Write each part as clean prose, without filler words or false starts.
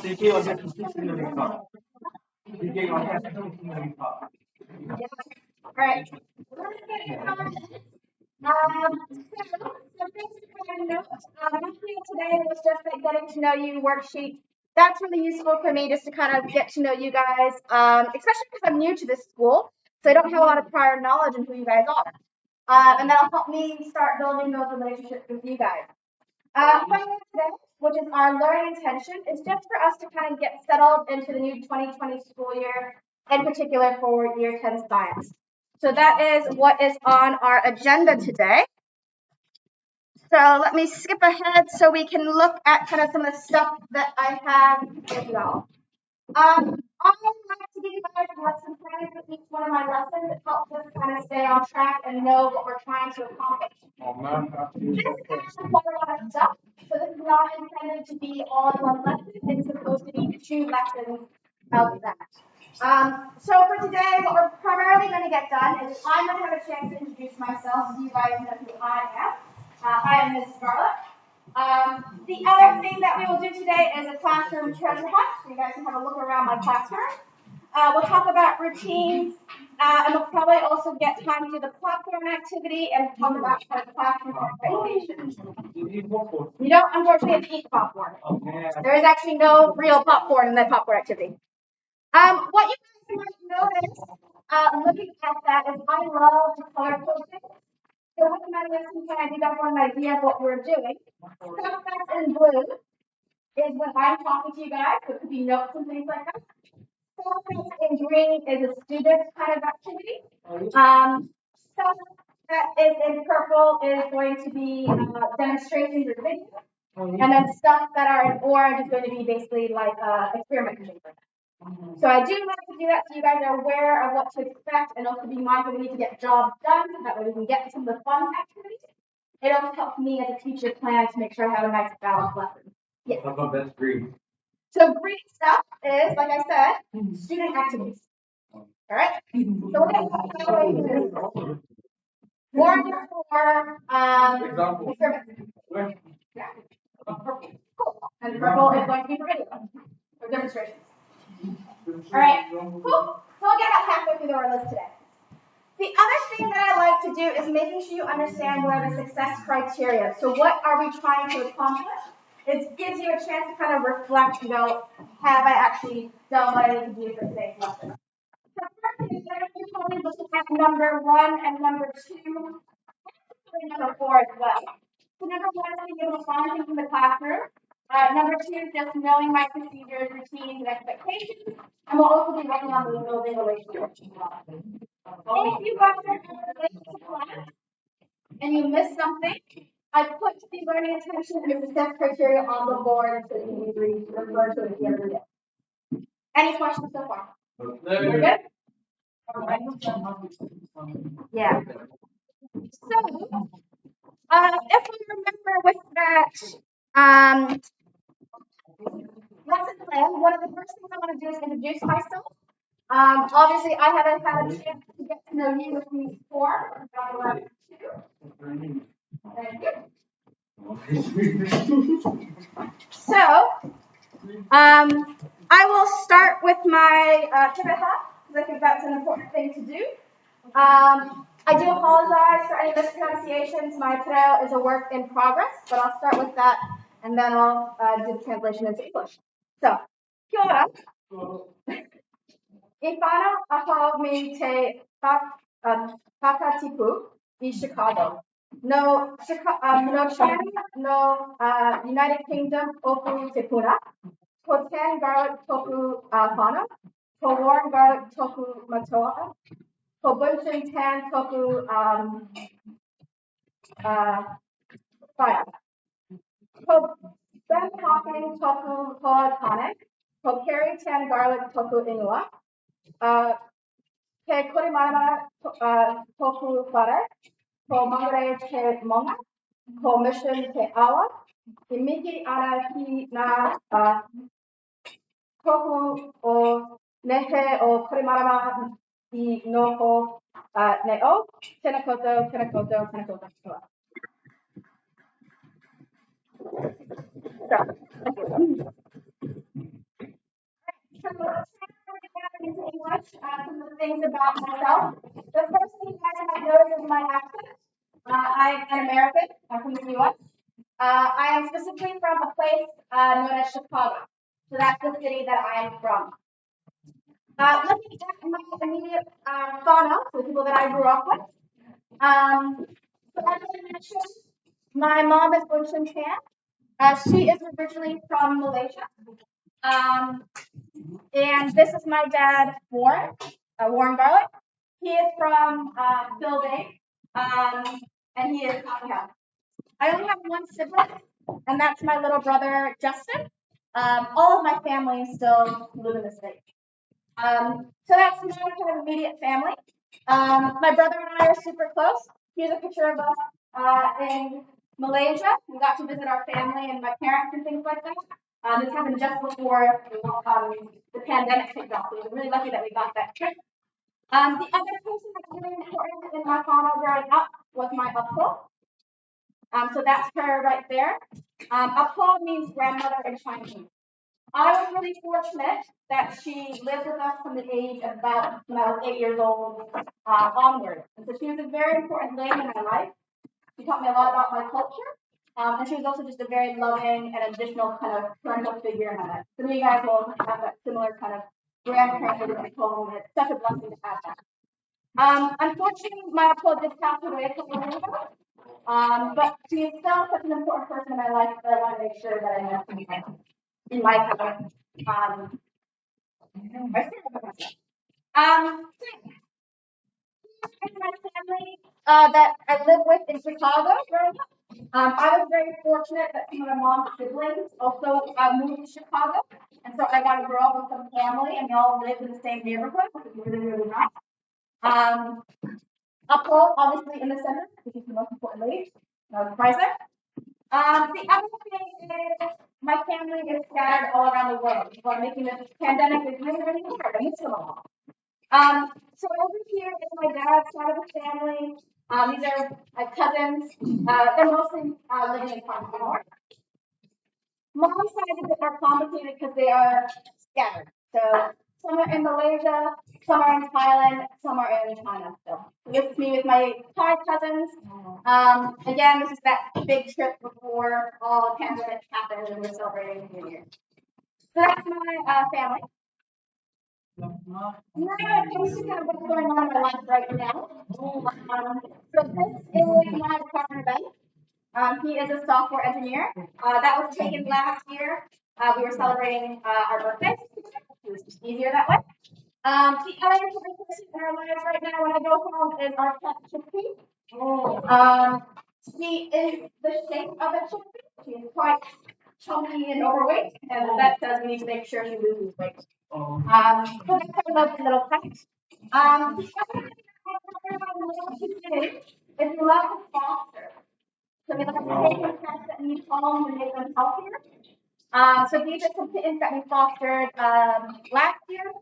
CK was a CK was Right. So things to kind of note. Nothing today was just that getting to know you worksheet. That's really useful for me just to kind of get to know you guys, especially because I'm new to this school, so I don't have a lot of prior knowledge on who you guys are. And that'll help me start building those relationships with you guys. Finally today, which is our learning intention, is just for us to kind of get settled into the new 2020 school year, in particular for Year 10 Science. So that is what is on our agenda today. So let me skip ahead so we can look at kind of some of the stuff that I have with y'all. I like to give you guys lesson plans for each one of my lessons. It helps us kind of stay on track and know what we're trying to accomplish. This is quite a lot of stuff, so this is not intended to be all in one lesson. It's supposed to be 2 lessons of that. So for today, what we're primarily going to get done is I'm going to have a chance to introduce myself so you guys know who I am. I am Ms. Scarlett. The other thing that we will do today is a classroom treasure hunt, so you guys can have a look around my classroom. We'll talk about routines, and we'll probably also get time to do the platform activity and talk about kind of classroom expectations. You don't, unfortunately, have to eat popcorn. There is actually no real popcorn in that popcorn activity. What you guys might notice, looking at that, is I love to color coding. So with my lesson plan, you guys want an idea of what we're doing. Stuff that's in blue is when I'm talking to you guys, so it could be notes and things like that. Stuff that's in green is a student kind of activity. Stuff that is in purple is going to be demonstrations or videos. And then stuff that are in orange is going to be basically like experiment and things like that. So I do like to do that so you guys are aware of what to expect and also be mindful we need to get jobs done so that way we can get to some of the fun activities. It also helps me as a teacher plan to make sure I have a nice balanced lesson. Yes. How about that's green? So green stuff is, like I said, student activities. All right. So we're going to talk about warning for experiment. Yeah. Cool. And purple is going to be for video or demonstrations. All right, cool. So we'll get about halfway through our list today. The other thing that I like to do is making sure you understand what are the success criteria. So what are we trying to accomplish? It gives you a chance to kind of reflect, have I actually done what I need to do for today's lesson? So first thing is you're probably looking at number 1 and number 2, and number 4 as well. So number 1 is being able to find things in the classroom. Number 2 is just knowing my procedures, routines, and expectations. And we'll also be working on the building relationships. If you guys are late to class and you missed something, I put the learning intention and the success criteria on the board so you can refer to it at the end of the day. Any questions so far? We're good? Right. Yeah. So, if we remember with that lesson plan, one of the first things I want to do is introduce myself. Obviously, I haven't had a chance to get to know you with me before. Thank you. So, I will start with my pivot hop because I think that's an important thing to do. I do apologize for any mispronunciations. My pideo is a work in progress, but I'll start with that and then I'll do the translation into English. So, kia ora. Ifano ako me te Pakatipu in Chicago. No China, no United Kingdom, opu te puna. Ko ten garlic tofu whana. Ko warm garlic tofu matoa. Ko bunchen tan tofu fire. Ko ben talking tofu pod tonic. Ko curry tan garlic tofu inua. Ke korimara tofu whare. Ko mangare te monga. Ko mission te awa. I miki ana ki na tofu o nehe o korimara I noho neo. Tenakoto, tenakoto, tenakoto. So, things about myself. The first thing you guys might notice is my accent. I'm an American. I'm from the U.S. I am specifically from a place known as Chicago. So that's the city that I am from. Looking at my immediate fauna, so the people that I grew up with. So as I mentioned, my mom is Bun Chan. She is originally from Malaysia. And this is my dad, Warren, Warren Garlic. He is from Philippines, and he is Papua. I only have one sibling, and that's my little brother, Justin. All of my family still live in the States. So that's my kind of immediate family. My brother and I are super close. Here's a picture of us in Malaysia. We got to visit our family and my parents and things like that. This happened just before the pandemic kicked off. We were really lucky that we got that trip. The other person that's really important in my fauna growing up was my upho. So that's her right there. Upho means grandmother in Chinese. I was really fortunate that she lived with us from the age of about when I was 8 years old onward. And so she was a very important lady in my life. She taught me a lot about my culture. And she was also just a very loving and additional kind of parental figure in my life. Some of you guys will have that similar kind of grandparent figure at home. It's such a blessing to have that. Unfortunately, my uncle did pass away a couple of years ago. But she is still such an important person in my life that I want to make sure that I know in my family. My family that I live with in Chicago growing up. I was very fortunate that some of my mom's siblings also moved to Chicago, and so I got to grow up with some family, and they all lived in the same neighborhood, which is really, really nice. Uphold, obviously, in the center, which is the most important lady, right there. The other thing is my family is scattered all around the world. So making this pandemic is really, really hard. I miss them all. So over here is my dad's side of the family. These are my cousins. They're mostly living in Pakistan. Mom's side is a bit more complicated because they are scattered. So some are in Malaysia, some are in Thailand, some are in China still. This is me with my Thai cousins. Again, this is that big trip before all the pandemic happened and we're celebrating New Year. So that's my family. Now I'm going to kind of what's going on in my life right now. So this is my partner, Ben. He is a software engineer. That was taken last year. We were celebrating our birthdays. It was just easier that way. The other important person in our lives right now when I go home is our pet Chippy. She is the shape of a chippy. She is quite chunky and overweight, and that says we need to make sure she loses weight. So that's our lovely little pet. The other thing I want to do is we love to foster. So we like to take in pets that need homes and make them healthier. So these are some kittens that we fostered last year.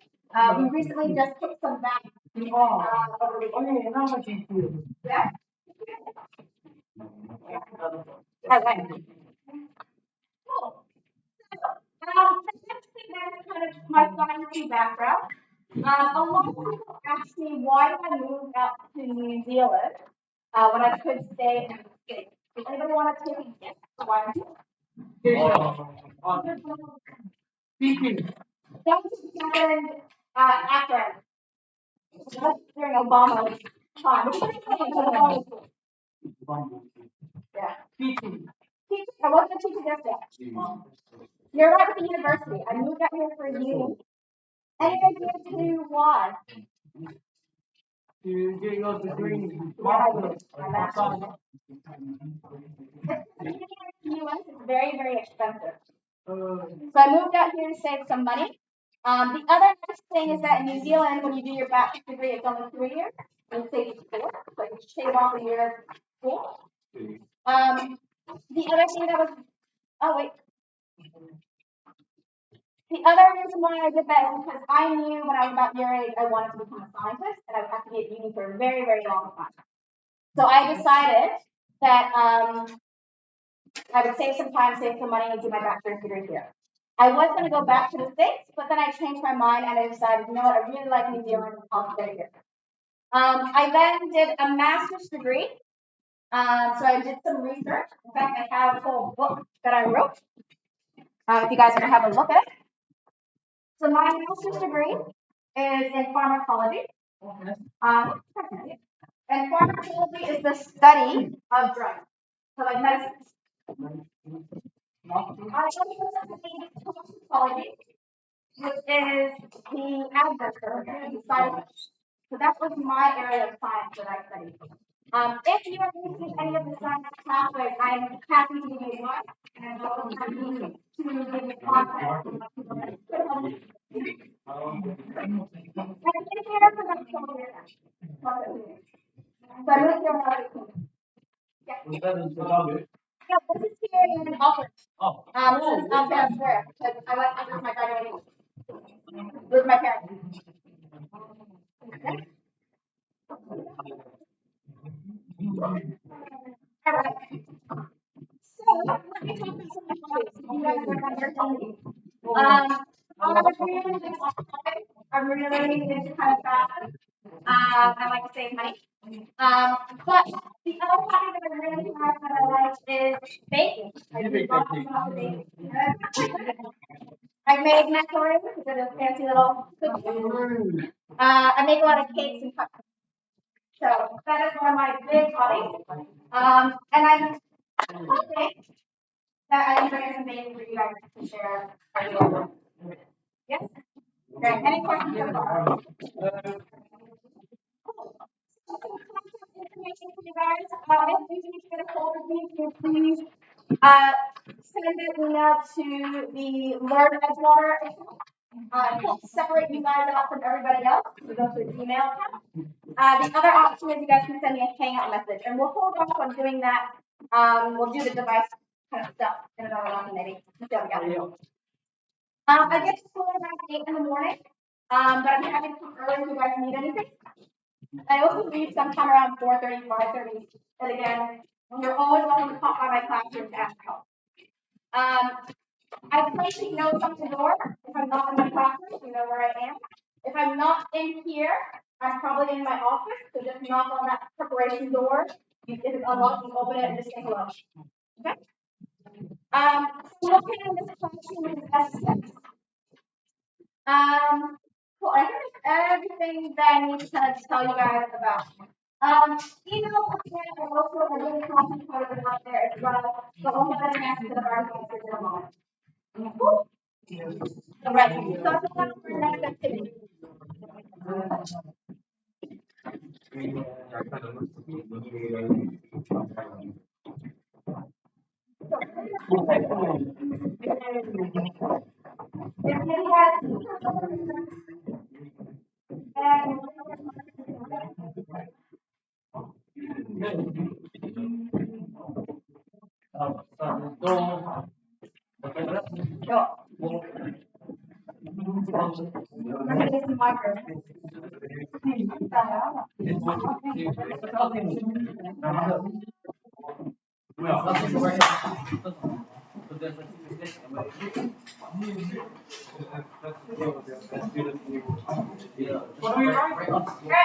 We recently just took some back over the internet. Yeah. All right. Cool. The next thing is kind of my fantasy background. A lot of people ask me why I moved out to New Zealand when I could stay in the States. Does anybody want to take a guess why I'm here? That happened after during Obama's time. Yeah. Teaching. I wasn't a teacher yesterday. You're right with the university. I moved out here for uni. Any idea to why? To get your degree. In the US, it's very, very expensive. So I moved out here to save some money. The other nice thing is that in New Zealand, when you do your bachelor's degree, it's only 3 years. In the States, it's 4. So you shave off a year of school. The other thing that was, oh wait. The other reason why I did that is because I knew when I was about your age, I wanted to become a scientist, and I would have to be at uni for a very, very long time. So I decided that I would save some time, save some money, and do my bachelor's degree here. I was going to go back to the States, but then I changed my mind and I decided, you know what, I really like New Zealand. I'll stay here. I then did a master's degree. So I did some research. In fact, I have a whole book that I wrote. If you guys want to have a look at it. So my master's degree is in pharmacology. And pharmacology is the study of drugs. So like medicines. I also studied toxicology, which is the adverse the side effects. So that was my area of science that I studied. If you are using any of the science pathways, I'm happy to give you advice and I'm happy to give you contact. So I'm going to yeah. Yeah, this is here in Auckland. This is out there where because I went with my graduating with my parents. Okay. All right. So let me talk about some of my hobbies. You guys remember hobbies. I'm really into kind of fashion. I like to save money. But the other hobby that I really have that I like is baking. I do lots of baking. I make macaroni, which is a fancy little cookie. I make a lot of cakes and cupcakes. So that is one of my big hobbies. And I'm hoping that I can bring some baking for you guys to share. Yes? Okay, any questions so far? Information for you guys. If you need to get a hold of me, please send an email to the Learn Edgewater account. Help separate you guys out from everybody else. So go to the email account. The other option is you guys can send me a Hangout message, and we'll hold off on doing that. We'll do the device kind of stuff in another one, maybe. I get to school around 8 in the morning, but I'm happy to come early if you guys need anything. I also leave sometime around 4:30, 5:30. And again, you're always welcome to pop by my classroom to ask help. I place notes on the door. If I'm not in my classroom, you know where I am. If I'm not in here, I'm probably in my office. So just knock on that preparation door. If it's unlocked, you open it and just say hello. Okay. Looking in this classroom is S6. Cool. I think that's everything that I need to kind of tell you guys about. Email again, and also a really common part of it out there as well. But we'll have an answer to the hard answers in a moment. Cool. All right. So that's our next activity. Alright,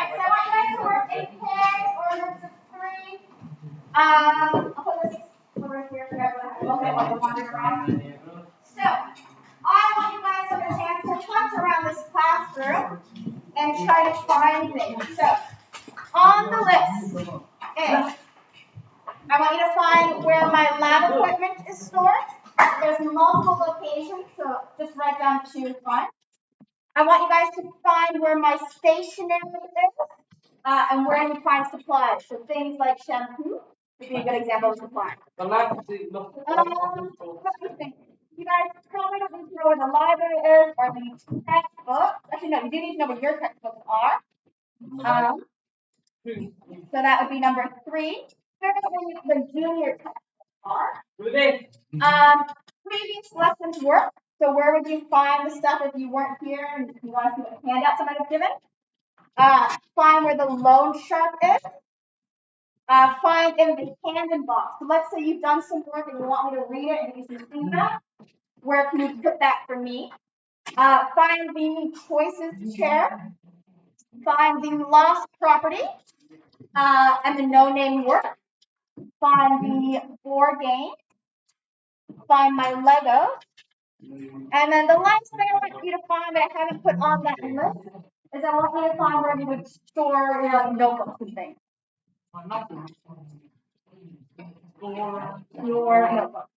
so I want you guys to work in pairs or groups of 3. I'll put this over here for everyone. Okay, while you're wandering around. So, I want you guys to have a chance to hunt around this classroom and try to find things. So, on the list is, I want you to find where my lab equipment is stored. There's multiple locations, so just write down 2 fun. I want you guys to find where my stationery is and where you find supplies. So things like shampoo would be a good example of supply. What do you think? You guys probably don't need to know where the library is or the textbooks. Actually, no, you do need to know where your textbooks are. So that would be number 3. Where the junior textbooks are. Previous lessons work. So where would you find the stuff if you weren't here and you want to see what handouts I might have given? Find where the loan shark is. Find in the Camden box. So let's say you've done some work and you want me to read it and give you some feedback. Where can you put that for me? Find the choices chair. Find the lost property. And the no-name work. Find the board game. Find my Lego. And then the last thing I want you to find that I haven't put on that list is I want you to find where you would store your notebooks and things. Your notebook.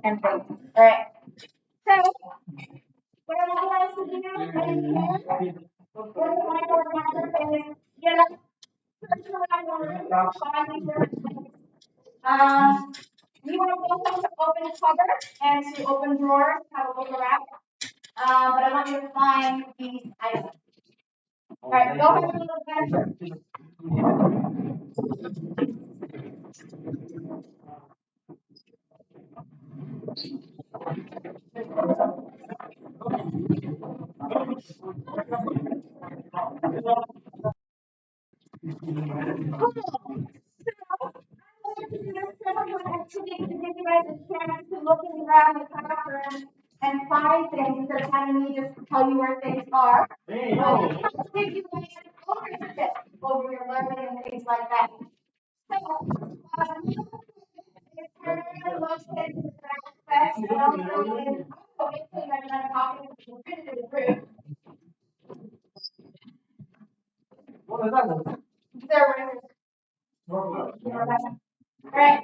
And things. All right. So what I want you guys to do is here, what I want to remember is get up, search around the room, find these different things. You are welcome to open cupboards and to open drawers, have a look around. But I want you to find these items. All right, go ahead and look adventure. Activity to give you guys a chance to look around the classroom and find things instead of having me just tell you where things are. Give you guys ownership over your learning and things like that. So, it's primarily located in the Fest and also in I'm talking to the group. What is that? There right.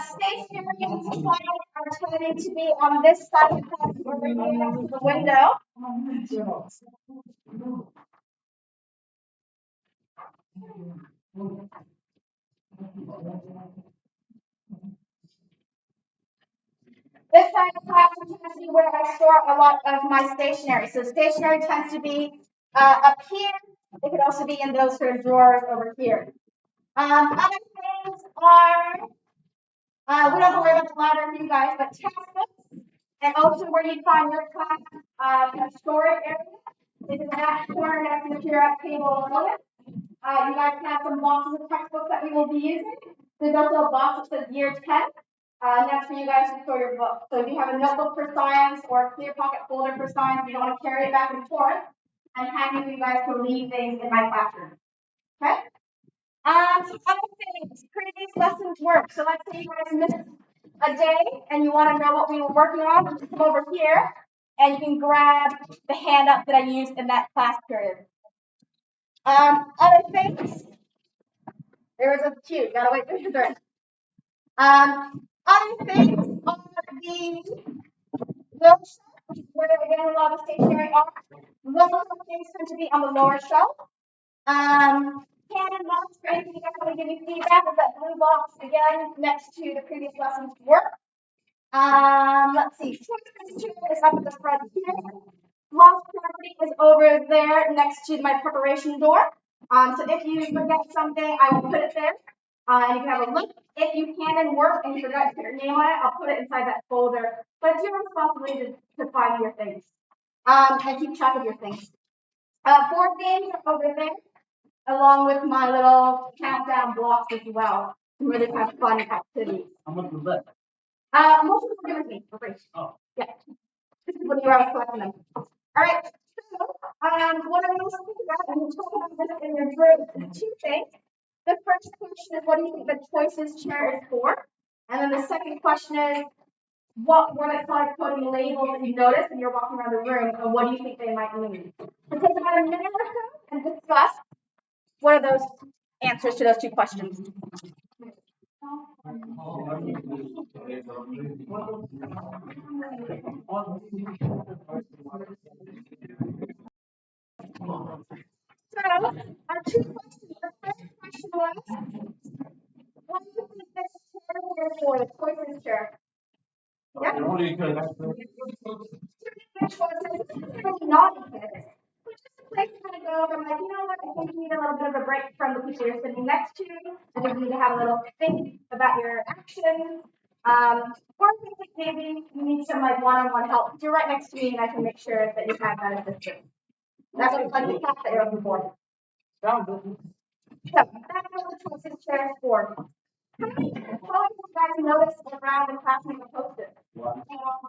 Stationary and supplies are tending to be on this side of the classroom right next to the window. This side of the classroom tends to be where I store a lot of my stationery. So stationery tends to be up here. It could also be in those sort of drawers over here. Other things are, we don't have to worry about the library for you guys, but textbooks, and also where you find your class storage area is in that corner next to the periodic table below it. You guys can have some boxes of textbooks that we will be using. There's also a box that says year 10. That's for you guys to store your book. So if you have a notebook for science or a clear pocket folder for science, you don't want to carry it back and forth, I'm happy for you guys to leave things in my classroom. Okay? Other things, previous lessons work. So let's say you guys missed a day and you want to know what we were working on, just come over here and you can grab the handout that I used in that class period. Other things, there was a few, gotta wait for your turn. Other things are the notes, where again a lot of stationery are. Most of the things tend to be on the lower shelf. Canon box for anything you guys want to give me feedback is that blue box again next to the previous lesson's work. Let's see, choices chair is up at the front here. Lost property is over there next to my preparation door. So if you forget something, I will put it there. And you can have a look. If you can and work and you forgot to put your name on it, I'll put it inside that folder. But it's your responsibility to find your things. And keep track of your things. Board games are over there, along with my little countdown blocks as well. Some really kind of fun activities. How much was that? Most of them are with me for free. Oh. Yeah. This is when you are collecting them. All right. So, what I'm going to think about, and we'll talk about this in your group, is two things. The first question is, what do you think the choices chair is for? And then the second question is, what were the color coding labels that you noticed when you're walking around the room, and what do you think they might mean? We'll take about a minute or so and discuss what are those answers to those two questions. So, our two questions. The first question was, what do you think this chair is for? The choices chair. Yeah. What do you think? Which choices? Really not because. But just a place to kind of go. I'm like, you know what? I think you need a little bit of a break from the people you're sitting next to. I think you need to have a little think about your actions. Or if maybe you need some like one-on-one help, you're right next to me and I can make sure that you have that assistance. That's what like the path that you're looking for. Sounds good. So that's what the choices chair is for. How many colors you guys notice around the classroom of post-it?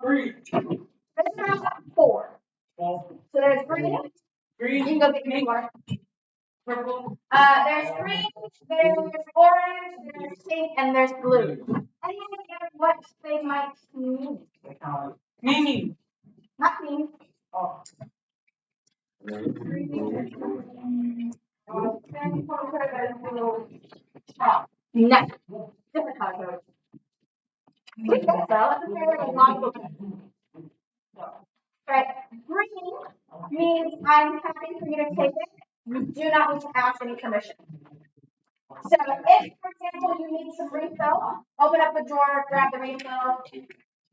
3. There's around 4. So there's green. You Green. can go get your more. Purple. There's green, there's orange, there's pink, and there's blue. Anyone guess what they might mean? Meaning. Not mean. Oh. No. Different color codes. So it's a very long book. Right. Green means I'm happy for you to take it. You do not need to ask any permission. So if, for example, you need some refill, open up the drawer, grab the refill,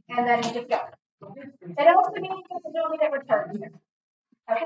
and then just go. It also means that you don't need it returned. Okay?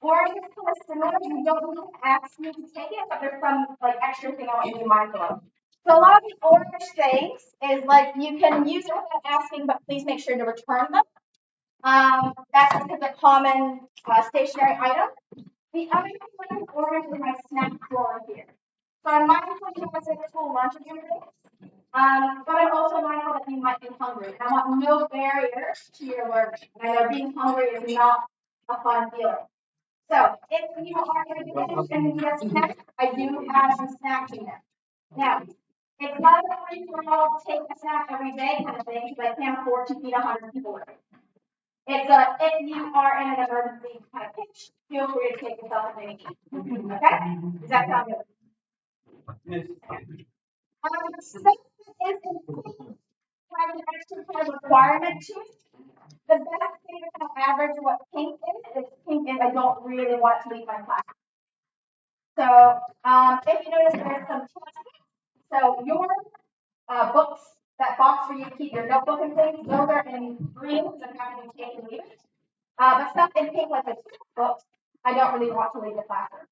Orange is kind of similar. You don't need to ask me to take it, but there's some like extra thing I want you to be mindful of. So a lot of the orange things is like you can use it without asking, but please make sure to return them. That's because they're common stationary item. The other thing with orange is my snack drawer here. So I'm mindful you guys at school lunch and everything. But I'm also mindful that you might be hungry. I want no barriers to your learning. I know being hungry is not a fun feeling. So if you are going to be and need a snack, I do have some snacks in there. Now, it's not a free for all take a snack every day kind of thing because I can't afford to feed 100 people. It's if you are in an emergency kind of pinch, feel free to take yourself if you need. Okay? Does that sound good? Yes. Since it is important, has an extra kind of requirement to it. The best thing to kind of average what pink is I don't really want to leave my class. So if you notice there's some text, so your books, that box where you keep your notebook and things, those are in green, so I'm not going to take and leave it. But stuff in pink like the books, I don't really want to leave the classroom.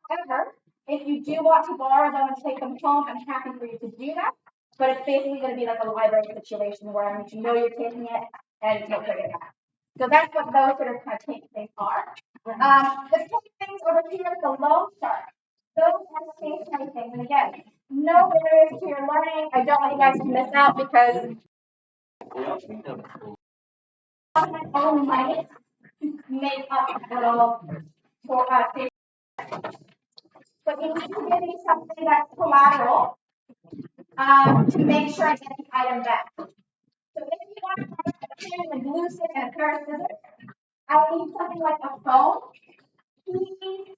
However, if you do want to borrow them and take them home, I'm happy for you to do that. But it's basically going to be like a library situation where I need to know you're taking it and don't bring it back. So that's what those sort of kind of take things are. The two things over here, the loan shark. Those are stationary things. And again, no barriers to your learning. I don't want you guys to miss out because my own money to make up a little for but you need to give me something that's collateral to make sure I get the item back. So if you want to buy a pen and glue stick and a pair of scissors, I'll need something like a phone, keys,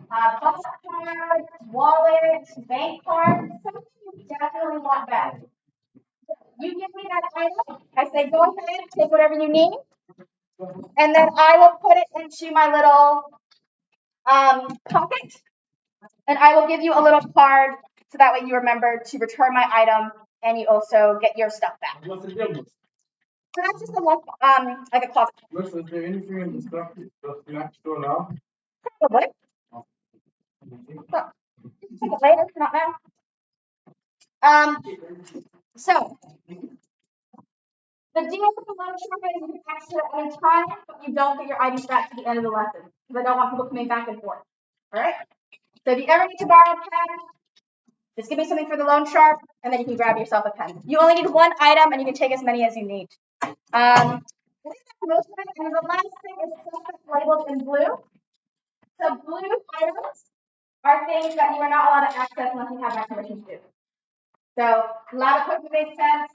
bus card, wallet, bank card, something you definitely want back. You give me that item, I say go ahead, take whatever you need, and then I will put it into my little pocket, and I will give you a little card so that way you remember to return my item and you also get your stuff back. What's the difference? So that's just a look, like a closet. Listen, is there anything in the stuff that's not store now? Probably. Take it later, not now. So the deal with the loan shark is you can exit at any time, but you don't get your items back to the end of the lesson because I don't want people coming back and forth. All right. So if you ever need to borrow a pen, just give me something for the loan shark, and then you can grab yourself a pen. You only need one item, and you can take as many as you need. I think that's most of it. And the last thing is stuff that's labeled in blue. So blue items are things that you are not allowed to access unless you have my permission to do. So lab equipment makes sense,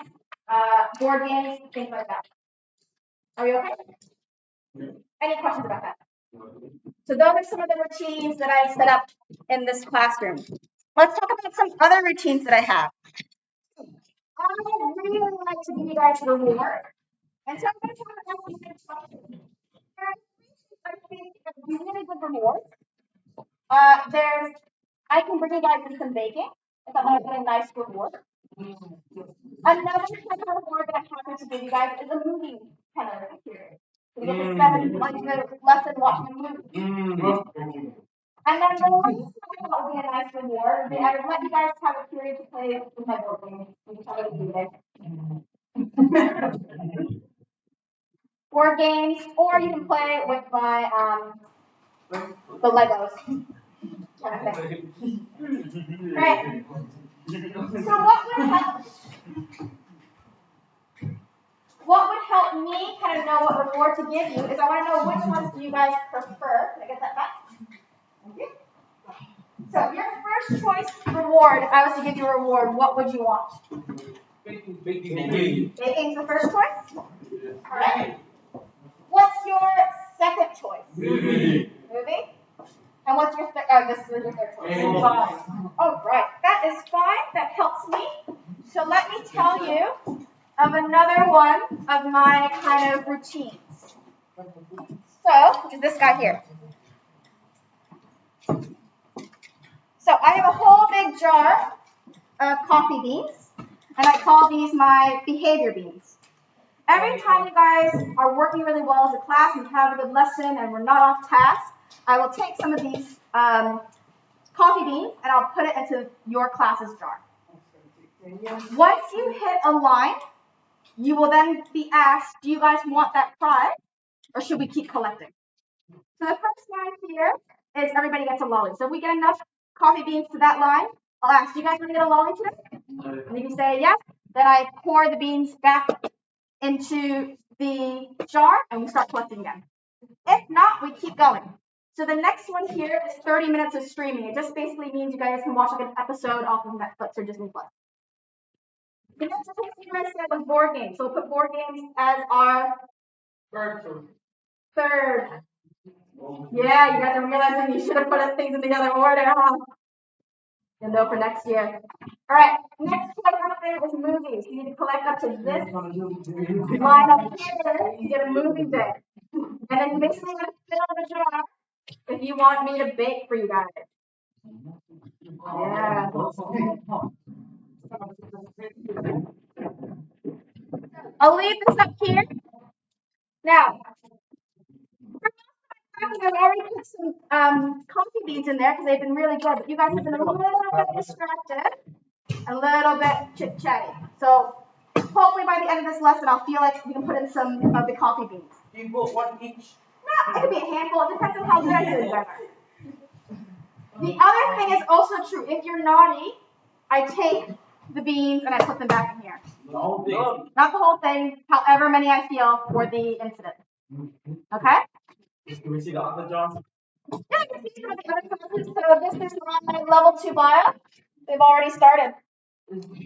board games, things like that. Are you okay? Yeah. Any questions about that? So those are some of the routines that I set up in this classroom. Let's talk about some other routines that I have. I really like to give you guys reward. And so I'm going to talk about some things. I think really good reward. I can bring you guys in some baking. I thought that would be a nice reward. Another kind of reward that I'm happy to give you guys is a movie kind of experience. So you get to spend like the lesson watching a movie. And then the last one I thought would be a nice reward would be I would let you guys have a period to play with my board games. You can tell me board games, or you can play with my the Legos kind of thing. Right. So what would help me kind of know what reward to give you is I want to know which ones do you guys prefer. Can I get that back? Thank you. So your first choice reward, if I was to give you a reward, what would you want? Baking. Baking's the first choice? All right. What's your second choice? Movie. And what's your this is your third choice? Oh, right. That is fine. That helps me. So let me tell you of another one of my kind of routines. So, is this guy here. So I have a whole big jar of coffee beans, and I call these my behavior beans. Every time you guys are working really well as a class and have a good lesson and we're not off task, I will take some of these coffee beans and I'll put it into your class's jar. Once you hit a line, you will then be asked, do you guys want that prize or should we keep collecting? So the first line here is everybody gets a lolly. So if we get enough coffee beans to that line, I'll ask, do you guys want to get a lolly today? And if you say yes, then I pour the beans back into the jar and we start collecting again. If not, we keep going. So the next one here is 30 minutes of streaming. It just basically means you guys can watch like an episode off of Netflix or Disney Plus. The next thing you guys said was board games. So we'll put board games as our third. Yeah, you guys are realizing you should have put things in the other order, huh? You'll know for next year. All right, next one up there is movies. You need to collect up to this line up here to get a movie day. And then mixing it fill the jar if you want me to bake for you guys. Yeah. I'll leave this up here. Now, I've already put some coffee beans in there because they've been really good, but you guys have been a little bit distracted, a little bit chit-chatty. So hopefully by the end of this lesson, I'll feel like we can put in some of the coffee beans. Do you put one each? No, it could be a handful. It depends on how good you're doing. The other thing is also true. If you're naughty, I take the beans and I put them back in here. The whole thing. Not the whole thing, however many I feel for the incident. Okay? Can we see the other jars? Yeah, I can see some of the other classes. So this is my level 2 bio. They've already started.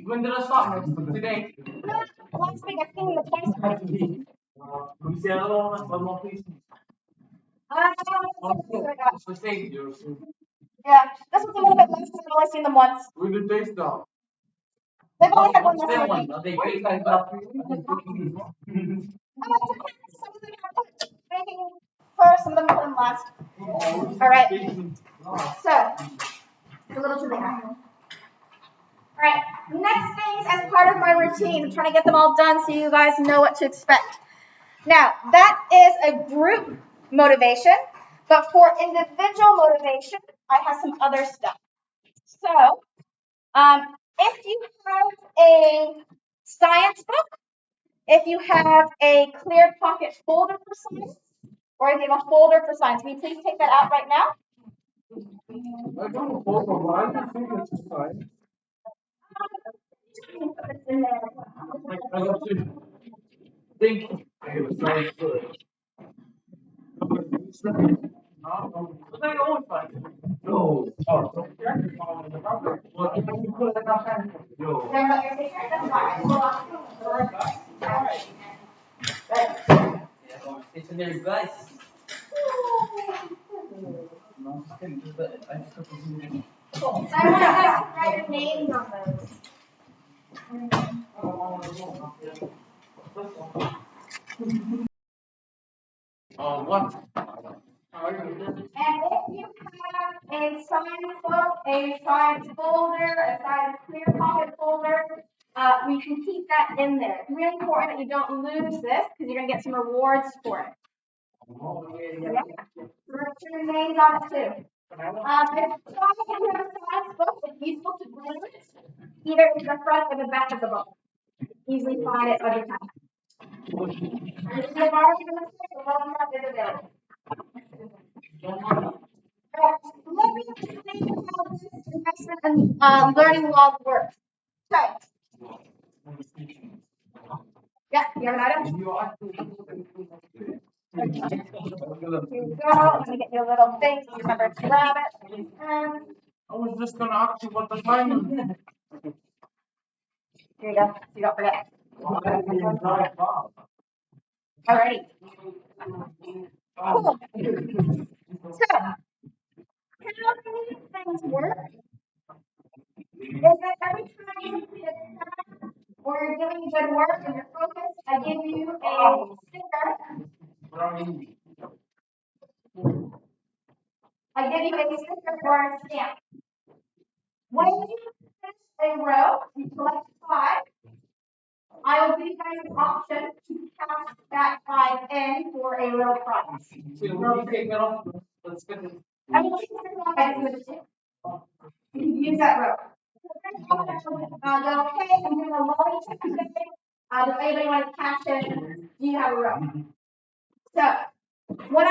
When did I start? Today. No, last week I seen the twice already. Can we see another one more, please? It's the same. Yeah, this was a little bit less because I've only seen them once. Where did they start? They've only had one What's their lesson. one? Are they big like that? Some of them have put baking first, some of them put them last. All right. So, a little too big. All right. Next things as part of my routine. I'm trying to get them all done so you guys know what to expect. Now, that is a group motivation, but for individual motivation, I have some other stuff. So, if you have a science book, if you have a clear pocket folder for science, or if you have a folder for science, will you please take that out right now? I don't know, I think it's fine. I have to think. I was trying to. They always find no. Oh, it's in there, guys. Cool. So I want you guys to write your names on those. What? And if you have a science book, a science folder, a science clear pocket folder. We can keep that in there. It's really important that you don't lose this because you're going to get some rewards for it. Yeah. Write your names on it too. If you have a science book, it's useful to glue it either to the front or the back of the book. Easily find it every time. If you've already done this, the welcome card is available. Let me explain how this investment and learning log works. So, yeah, you have an item? Here you go. Let me get you a little thing. Remember to grab it. I was just gonna ask you what the time is. Here you go. So you don't forget. Alrighty. Cool. So, how these things work is that every time you complete a task or you're doing good work and you're focused, I give you a sticker. I give you a sticker or a stamp. When you finish a row, you select 5. I will give you guys an option to cast that 5 in for a little prize. So you take that off. Let's get it. I will keep it on by the too. You can use that row. Go, okay, I'm doing a lolly check today. Does anybody want to cash in? Do you have a row? So, when I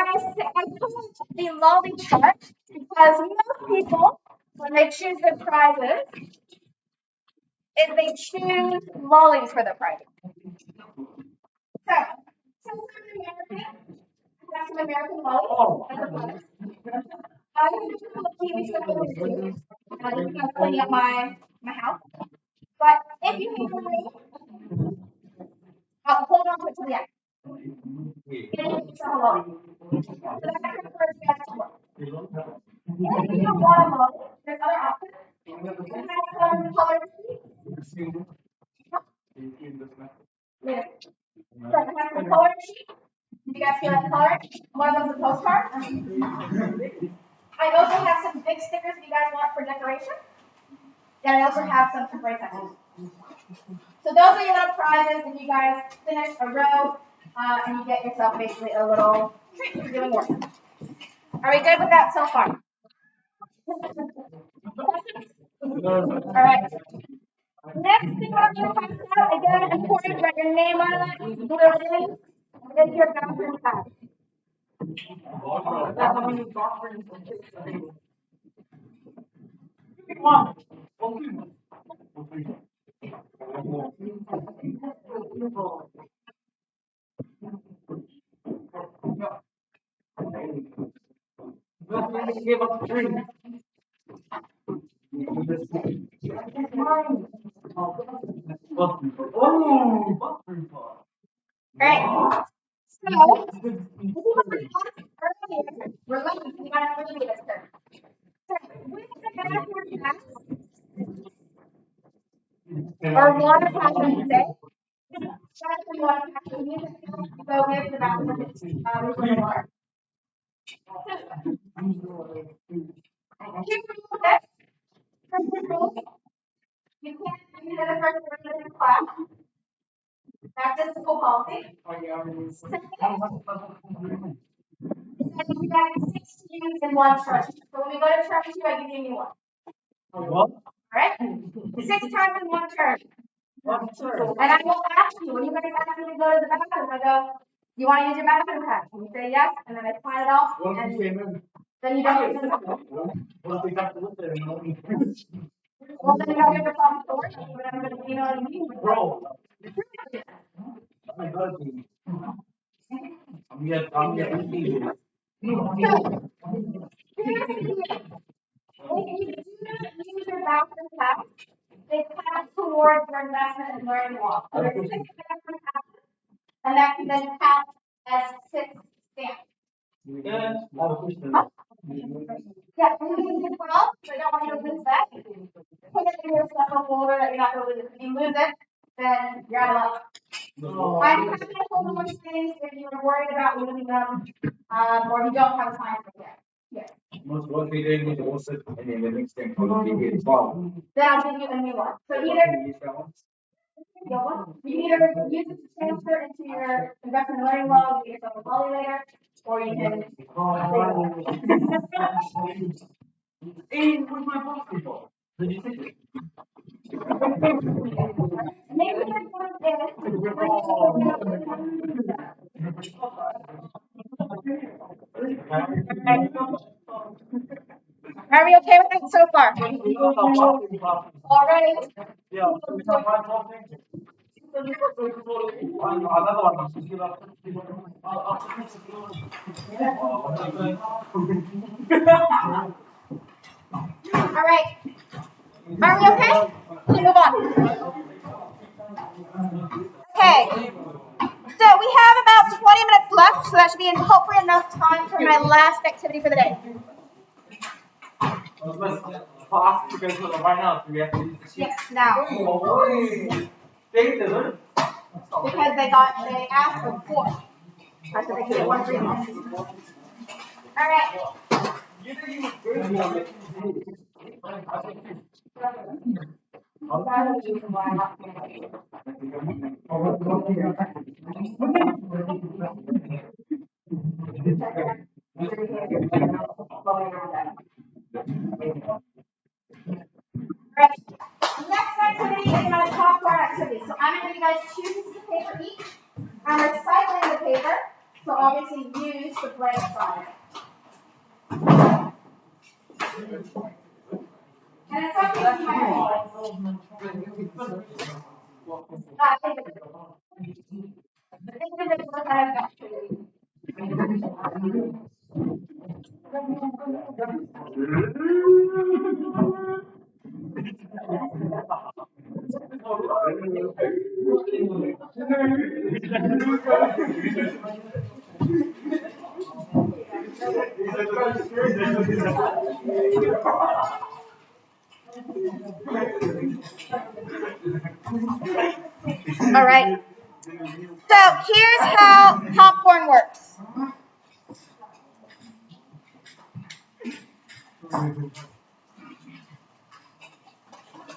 pulled the lolly chart, because most people, when they choose their prizes, is they choose lollies for the prizes. So, since I'm American, I have some American lollies. I'm going to do a TV show with you. This is cleaning up my house. But if you have a room, hold on to it till the end. It's a lolly. So that's the first guess to work. If you don't want a lolly, there's other options. You have some color sheets. Yeah. So I have some color sheets. You guys see that color? One of them's a postcard. I also have some big stickers if you guys want for decoration. And I also have some temporary tattoos. So those are your little prizes if you guys finish a row and you get yourself basically a little treat for doing work. Are we good with that so far? All right. Next thing I'm going to talk about, again, important, write your name on it, glue it in, and then your bathroom pad. Give up 3. Right. So, we're lucky we got to do this turn. So, with the bathroom pass, or water pass, I should say, water pass, we use it to go into the bathroom with water. You can't use it as a first in class. That's a school policy. Second, you got 6 to use in one term. So when we go to term 2, I give you a new one. What? All right? 6 times in one term. And I will ask you, when you guys ask me to go to the bathroom, I go, you want to use your bathroom pad? And you say yes, and then I sign it off, and then you don't use the bathroom. Well, then you have to get your phone to work, whatever, you know what I mean? Bro. I'm getting If you do not use your bathroom pass, they count towards your investment in learning law. So there's 6 bathroom passes, and that can then count as 6 stamps. Yeah, Yeah, we use it well, so I don't want you to lose that. Put it in your special folder that you're not going to lose. If you lose it, then you're out of luck. I'm happy to hold on to things if you're worried about losing them, or if you don't have a time for that. Yeah. most what we did with the also and then the next thing will be as well. Then I'll give you a new one. So either you either use it to transfer into your investment learning log, get yourself a volley later, or you can. Hey, where's my basketball? Did you take it? Maybe this one Are we okay with it so far? Already? Yeah. All right. Are we okay? Let's move on. Okay. So we have about 20 minutes left, so that should be hopefully enough time for my last activity for the day. Yes, now. Because they asked for 4. That's what they can get 1 free one. All right. Right. Next activity is my top bar activity. So I'm going to give you guys 2 pieces of paper each. I'm recycling the paper, so obviously use the blank side. And it's okay to my individual kind of activity. All right. So here's how popcorn works.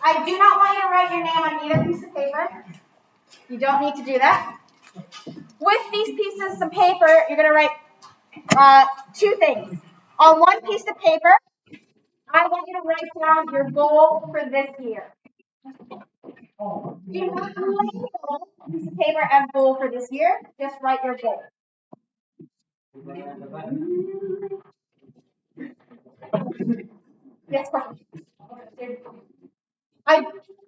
I do not want you to write your name on either piece of paper. You don't need to do that. With these pieces of paper, you're going to write 2 things. On one piece of paper, I want you to write down your goal for this year. Do not label a piece of paper as goal for this year. Just write your goal. Yes, question. I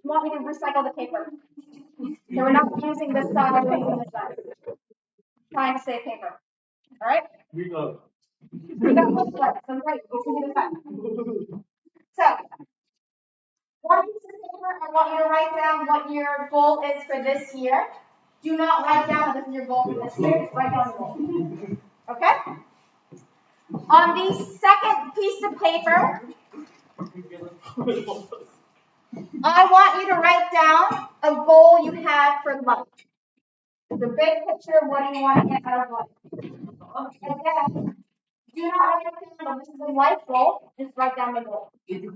want you to recycle the paper. So we're not using this side, we're using this side. Trying to save paper. All right? We got both sides, so right, we can do this side. So, one piece of paper, I want you to write down what your goal is for this year. Do not write down this is your goal for this year, just write down the goal. Okay? On the second piece of paper, I want you to write down a goal you have for life. The big picture, what do you want to get out of life? Again, do not write down this is a life goal, just write down the goal. The 2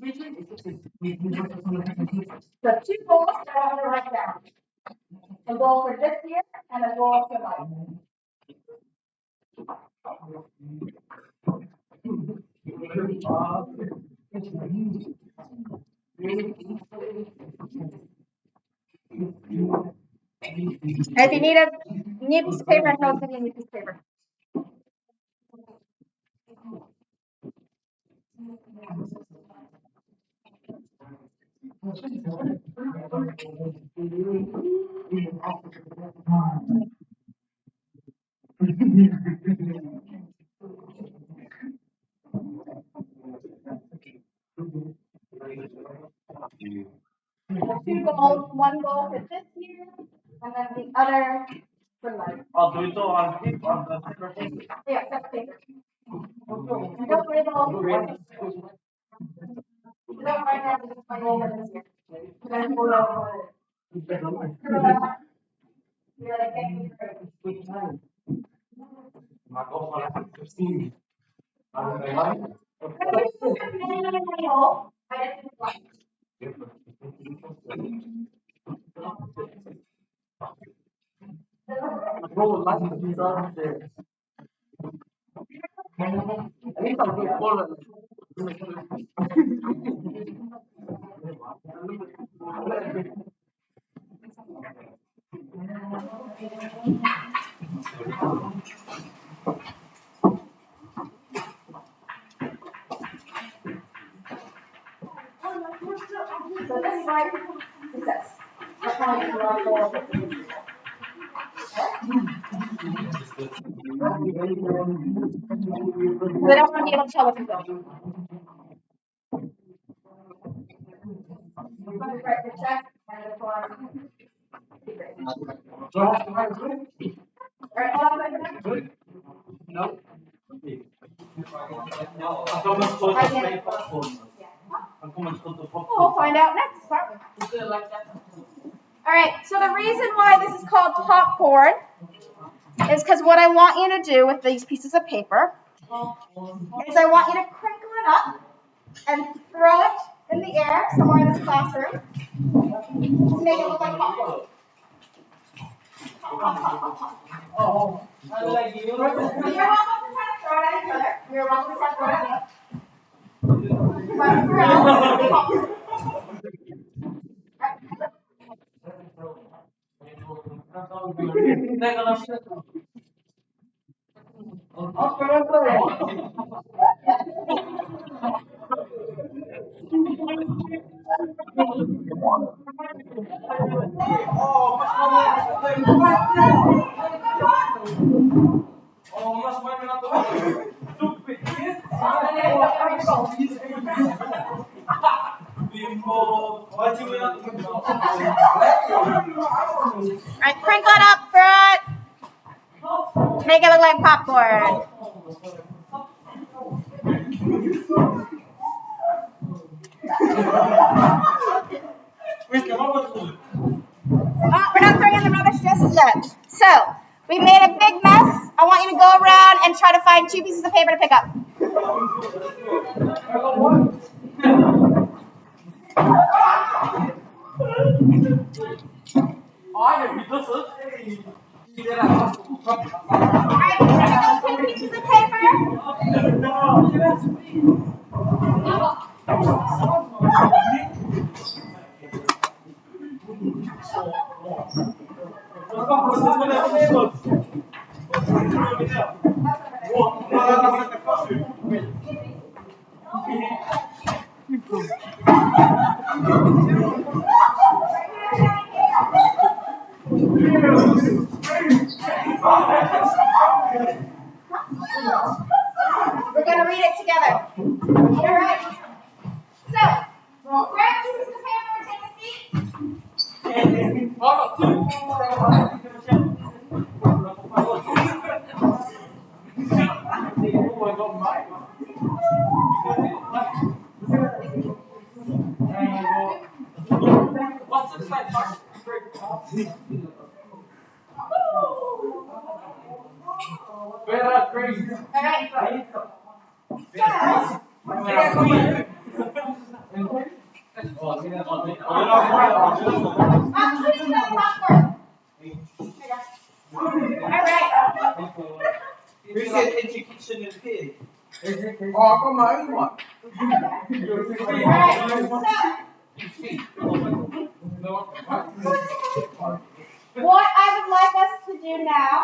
goals that I want to write down. A goal for this year and a goal for life. And if you need a new piece of paper, I can also give you a new piece of paper. Two goals, one goal for this year, and then the other for life. I'll do it on paper. Yeah, that's paper. And don't label. Don't write down this is my goal for this year. Then pull out. You're like, thank you for My goal for 15. a hole. I didn't like. So this slide is this. That's how you draw the hole. They don't want to be able to tell what you're doing. Right, the check and the form. Alright, hold on a second. No. We'll find out next, aren't we? Alright, so the reason why this is called popcorn is because what I want you to do with these pieces of paper is I want you to crinkle it up and throw it in the air somewhere in this classroom to make it look like popcorn. Oh, I like you. You're welcome to try to throw it at each other. You're welcome to try to throw it at me. But for us, Alright, crinkle it up front. Make it look like popcorn. Oh, we're not throwing in the rubbish just yet. So, we made a big mess. I want you to go around and try to find 2 pieces of paper to pick up. Alright, pick up 2 pieces of paper. We're going to read it together. Alright. So, grab pieces of paper and take a seat. Alright. Education and pay. Oh, come on, one. What I would like us to do now.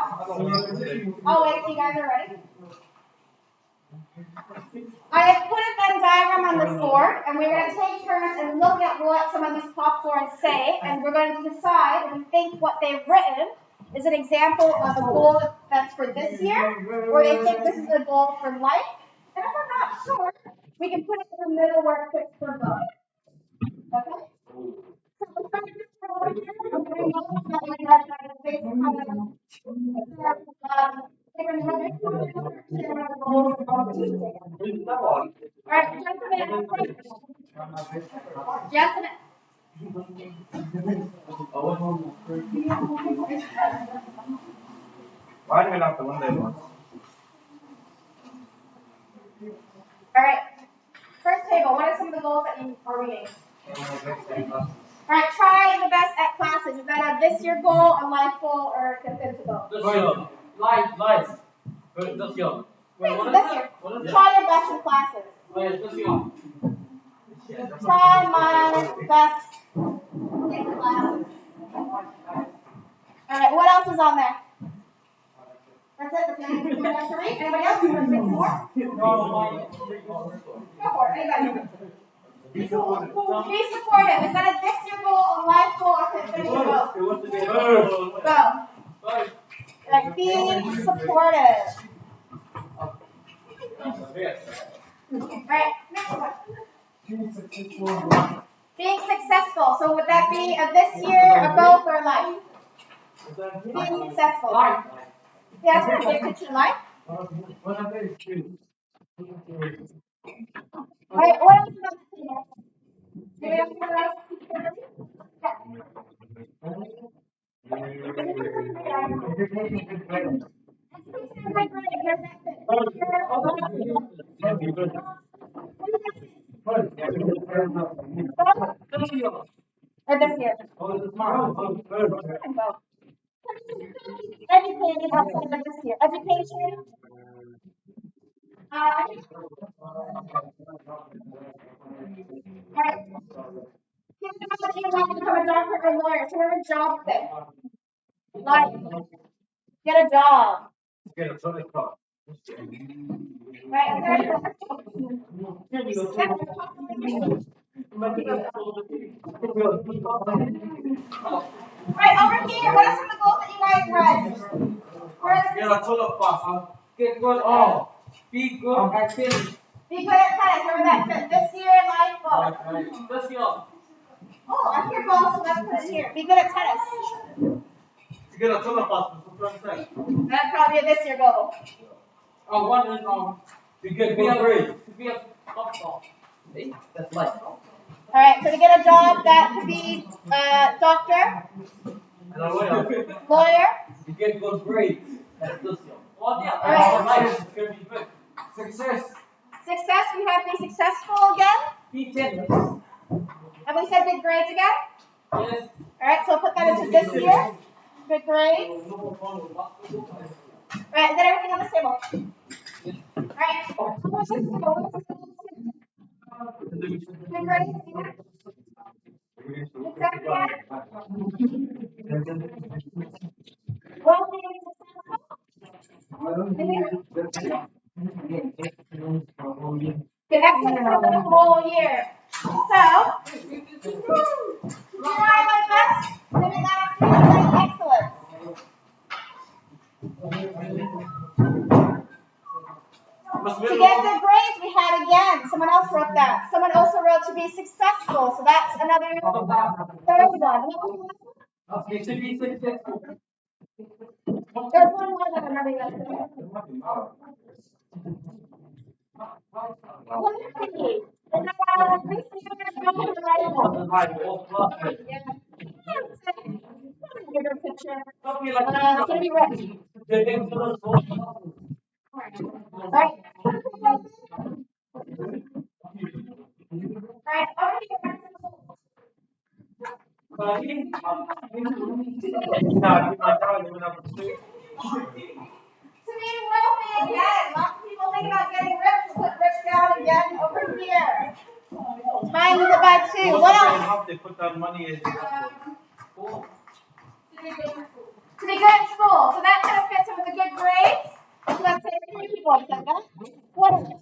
Oh, wait, you guys are ready? I have put a Venn diagram on this board, and we're going to take turns and look at what some of these popcorns say, and we're going to decide if we think what they've written is an example of a goal that's for this year, or they think this is a goal for life. And if we're not sure, we can put it in the middle where it fits for both. Okay? So we'll start this over here. I'm going to go Alright, just a minute. Just a minute. Why do we not the one they want? Alright. First table, what goals that you are reading? Alright, try the best at classes. Is that a this year goal, a life goal, or a consensus goal? This year. Life. This year. Okay, so this year. Try your best in classes. Wait, this year. Try my best in classes. Alright, what else is on there? That's it. Anybody else? You want to say more? Go for it. Anybody? Be supportive. Is that a this year goal, a life goal, or consensus goal? Go. Like, be supportive. Alright, next one. Being successful. So would that be a this year, a goal, or a life? Being successful. Yeah, that's a good picture life. Alright, what else is on the table? Anybody else want or this year? Educated outside of this year. Education. Alright. You want to become a doctor or a lawyer. So where's a job fit? Like, get a job. Right? Right, over here, what are some of the goals that you guys read? Get good all. Be good at tennis. Be good at tennis. Where would that fit? This year, life goal. This year. Oh, I hear goals, so let's put it here. Be good at tennis. That's probably a this year goal. One is to get good grades. To be a doctor. That's life. Alright, so to get a job, that could be doctor, And a lawyer. lawyer. To get good grades. That's this year. Alright. Life is gonna be good. Success. Success, we have be successful again. Be tennis. Have we said good grades again? Yes. Alright, so put that into this year. Good grades. Alright, is that everything on this table? Alright. Good grades. Well, being successful. Good excellent for the whole year. So, try my best. Limit that up to excellent. To get good grades, we had again. Someone else wrote that. Someone also wrote to be successful. So that's another third one. To be successful. There's one more that I'm running up there. What is it? Bigger picture. It's gonna be red. Right. Alright, over here. To be wealthy again. Lots of people think about getting rich. Put rich down again over here. Times it by 2. What else? They put that money in To be good at school. So that kind of fits in with the good grades. So let's say 3 people have said that. What is it?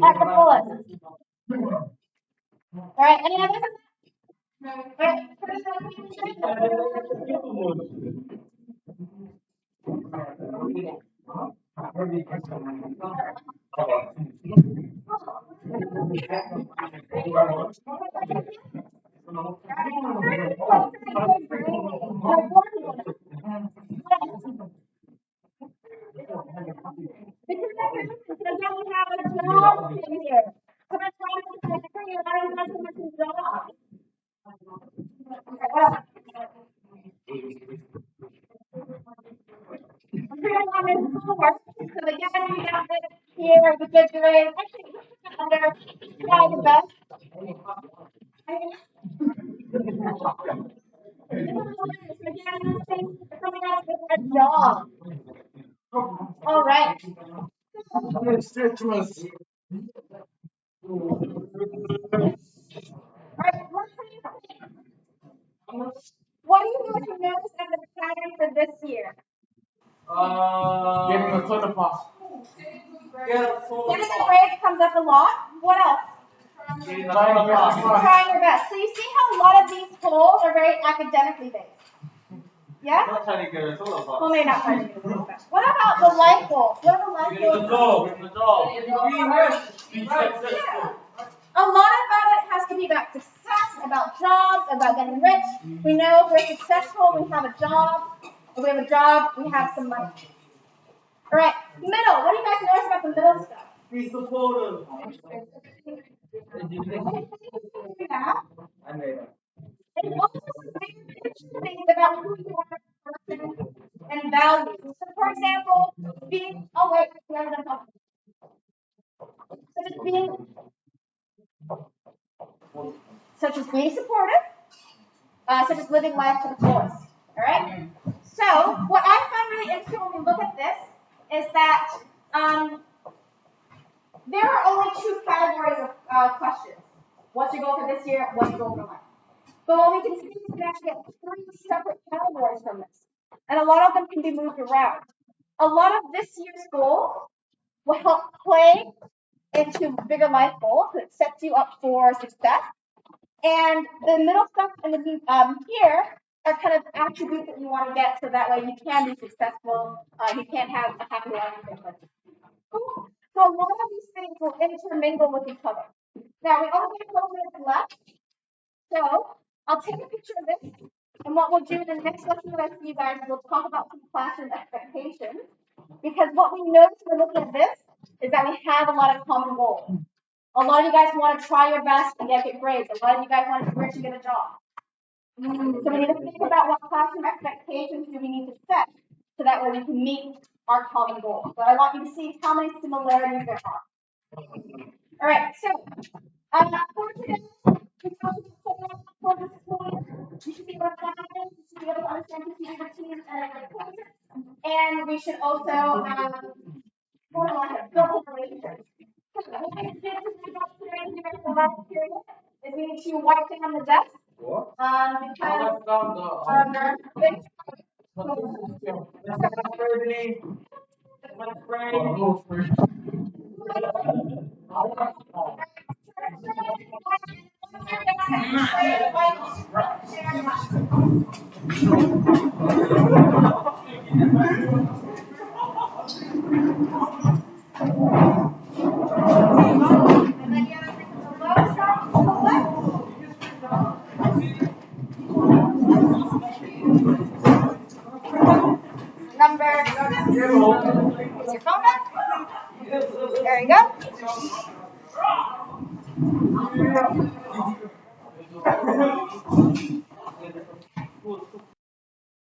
At the fullest. Alright, any others? Because again, we have a job in here. So that's why I'm trying to figure refrigerator. Actually, under, try the best. A job. All right. Citrus. What do you guys notice as a pattern for this year? Getting a soda pop. Getting the grades comes up a lot. What else? Trying your best. So you see how a lot of these polls are very academically based. Yeah? Not trying to get a soda pop. Well, maybe not trying to get a soda pop. What about the life goals? What are the life goals? A lot about it has to be about success, about jobs, about getting rich. We know if we're successful, we have a job. If we have a job, we have some money. All right, middle. What do you guys notice about the middle stuff? Be supportive. I made it. And also things about who you are as a person and values. So for example, being such as being supportive, such as living life to the fullest. All right. So what I find really interesting when we look at this is that there are only two categories of questions. What's your goal for this year? What's your goal for life? But what we can see is we can actually get three separate categories from this. And a lot of them can be moved around. A lot of this year's goals will help play into bigger life goals that sets you up for success. And the middle stuff and the here are kind of attributes that you want to get so that way you can be successful, you can have a happy life and things like that. Cool. So a lot of these things will intermingle with each other. Now we only have a couple minutes left. So I'll take a picture of this, and what we'll do in the next lesson that I see you guys, we'll talk about some classroom expectations. Because what we notice when looking at this is that we have a lot of common goals. A lot of you guys want to try your best and get good grades. A lot of you guys want to be rich and get a job. So we need to think about what classroom expectations do we need to set so that way we can meet our common goals. But I want you to see how many similarities there are. All right, so for today, for the school year, you should be able to find it, you should be able to understand the routines and we should also build relationships. What we need to do today the last period is we need to wipe down the desk. Number, is your phone back? There you go.